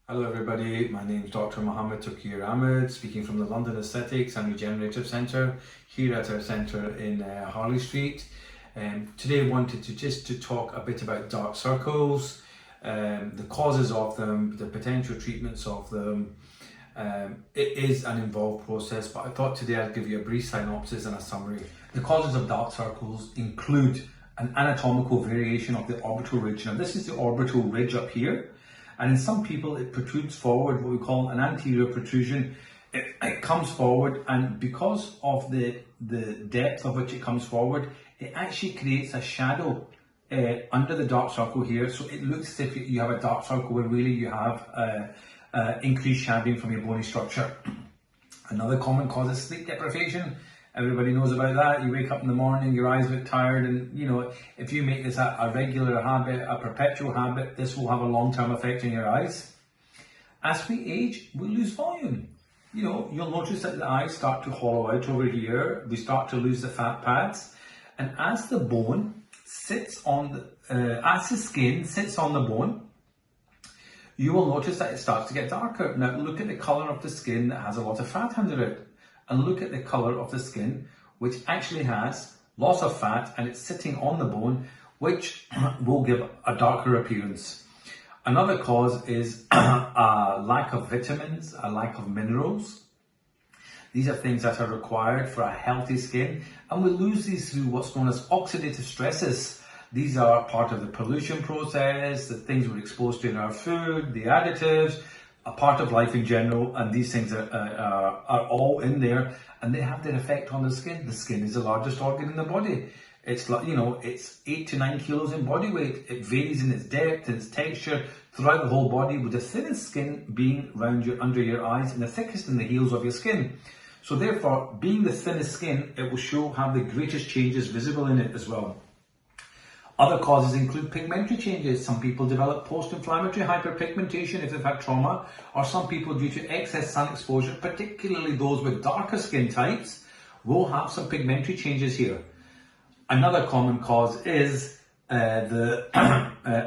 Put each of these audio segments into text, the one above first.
Hello everybody, my name is Dr. Mohammed Ahmad, speaking from the Londonaesthetics and Regenerative Centre here at our centre in Harley Street. Today I wanted to talk a bit about dark circles, the causes of them, the potential treatments of them. It is an involved process, but I thought today I'd give you a brief synopsis and a summary. The causes of dark circles include an anatomical variation of the orbital ridge. Now this is the orbital ridge up here. And in some people it protrudes forward, what we call an anterior protrusion. It comes forward, and because of the depth of which it comes forward, it actually creates a shadow under the dark circle here. So it looks as if you have a dark circle where really you have increased shadowing from your bony structure. Another common cause is sleep deprivation. Everybody knows about that. You wake up in the morning, your eyes look tired, and if you make this a regular habit, a perpetual habit, this will have a long-term effect on your eyes. As we age, we lose volume. You'll notice that the eyes start to hollow out over here. We start to lose the fat pads, and as the bone sits on as the skin sits on the bone, you will notice that it starts to get darker. Now look at the color of the skin that has a lot of fat under it. And look at the colour of the skin, which actually has loss of fat and it's sitting on the bone, which will give a darker appearance. Another cause is a lack of vitamins, a lack of minerals. These are things that are required for a healthy skin, and we lose these through what's known as oxidative stresses. These are part of the pollution process, the things we're exposed to in our food, the additives, a part of life in general, and these things are all in there, and they have their effect on the skin. The skin is the largest organ in the body. It's like, it's 8 to 9 kilos in body weight. It varies in its depth and its texture throughout the whole body, with the thinnest skin being under your eyes and the thickest in the heels of your skin. So therefore, being the thinnest skin, it will have the greatest changes visible in it as well. Other causes include pigmentary changes. Some people develop post-inflammatory hyperpigmentation if they've had trauma, or some people due to excess sun exposure, particularly those with darker skin types, will have some pigmentary changes here. Another common cause is a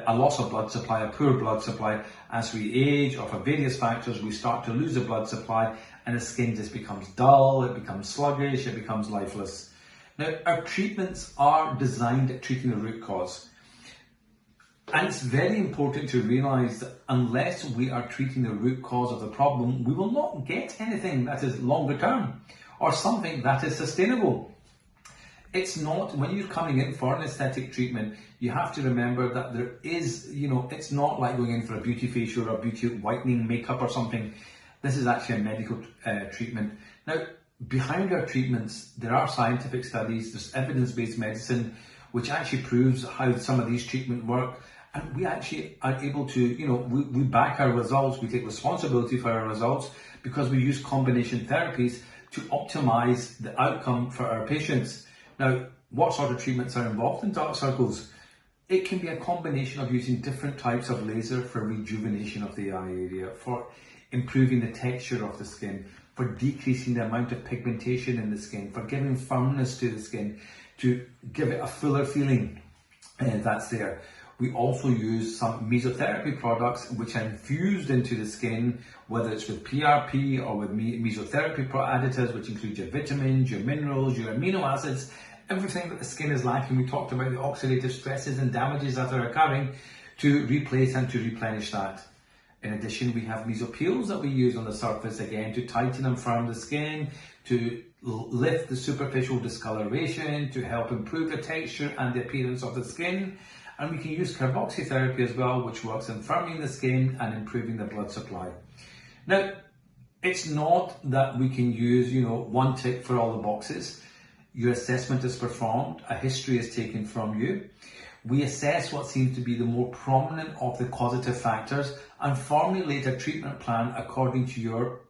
loss of blood supply, a poor blood supply. As we age, or for various factors, we start to lose the blood supply, and the skin just becomes dull, it becomes sluggish, it becomes lifeless. Now, our treatments are designed at treating the root cause. And it's very important to realise that unless we are treating the root cause of the problem, we will not get anything that is longer term or something that is sustainable. It's not, when you're coming in for an aesthetic treatment, you have to remember that there is, it's not like going in for a beauty facial or a beauty whitening makeup or something. This is actually a medical treatment. Now, behind our treatments, there are scientific studies, there's evidence-based medicine, which actually proves how some of these treatments work. And we actually are able to, we back our results, we take responsibility for our results, because we use combination therapies to optimize the outcome for our patients. Now, what sort of treatments are involved in dark circles? It can be a combination of using different types of laser for rejuvenation of the eye area, for improving the texture of the skin, for decreasing the amount of pigmentation in the skin, for giving firmness to the skin, to give it a fuller feeling that's there. We also use some mesotherapy products which are infused into the skin, whether it's with PRP or with mesotherapy additives, which include your vitamins, your minerals, your amino acids, everything that the skin is lacking. We talked about the oxidative stresses and damages that are occurring, to replace and to replenish that. In addition, we have mesopeels that we use on the surface, again, to tighten and firm the skin, to lift the superficial discoloration, to help improve the texture and the appearance of the skin. And we can use carboxytherapy as well, which works in firming the skin and improving the blood supply. Now, it's not that we can use, one tick for all the boxes. Your assessment is performed, a history is taken from you. We assess what seems to be the more prominent of the causative factors and formulate a treatment plan according to your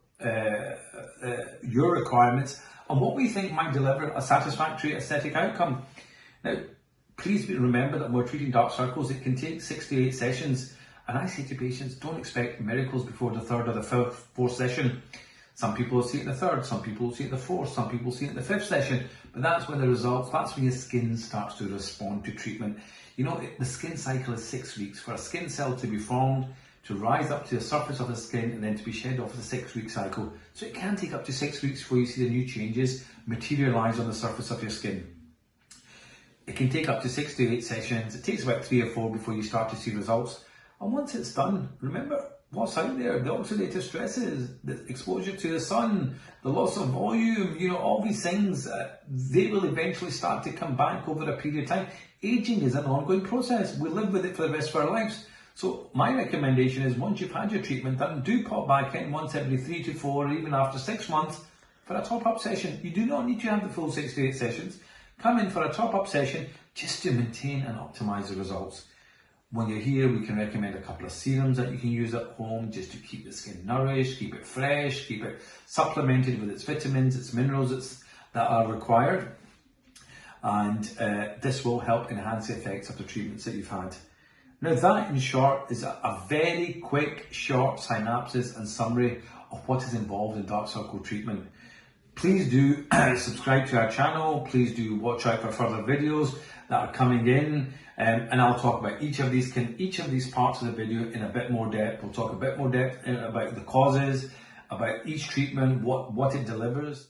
requirements and what we think might deliver a satisfactory aesthetic outcome. Now, please remember that when we're treating dark circles, it can take 6 to 8 sessions. And I say to patients, don't expect miracles before the third or the fourth session. Some people will see it in the third, some people will see it in the fourth, some people see it in the fifth session. But that's when that's when your skin starts to respond to treatment. The skin cycle is 6 weeks. For a skin cell to be formed, to rise up to the surface of the skin and then to be shed off the 6-week cycle. So it can take up to 6 weeks before you see the new changes materialise on the surface of your skin. It can take up to 6 to 8 sessions. It takes about 3 or 4 before you start to see results. And once it's done, remember what's out there, the oxidative stresses, the exposure to the sun, the loss of volume, all these things, they will eventually start to come back over a period of time. Aging is an ongoing process. We live with it for the rest of our lives. So my recommendation is once you've had your treatment done, do pop back in once every 3 to 4, or even after 6 months for a top-up session. You do not need to have the full 6 to 8 sessions. Come in for a top-up session just to maintain and optimize the results. When you're here, we can recommend a couple of serums that you can use at home just to keep the skin nourished, keep it fresh, keep it supplemented with its vitamins, its minerals that are required. And this will help enhance the effects of the treatments that you've had. Now that, in short, is a very quick, short synopsis and summary of what is involved in dark circle treatment. Please do subscribe to our channel. Please do watch out for further videos that are coming in, and I'll talk about each of these parts of the video in a bit more depth. We'll talk a bit more depth about the causes, about each treatment, what it delivers.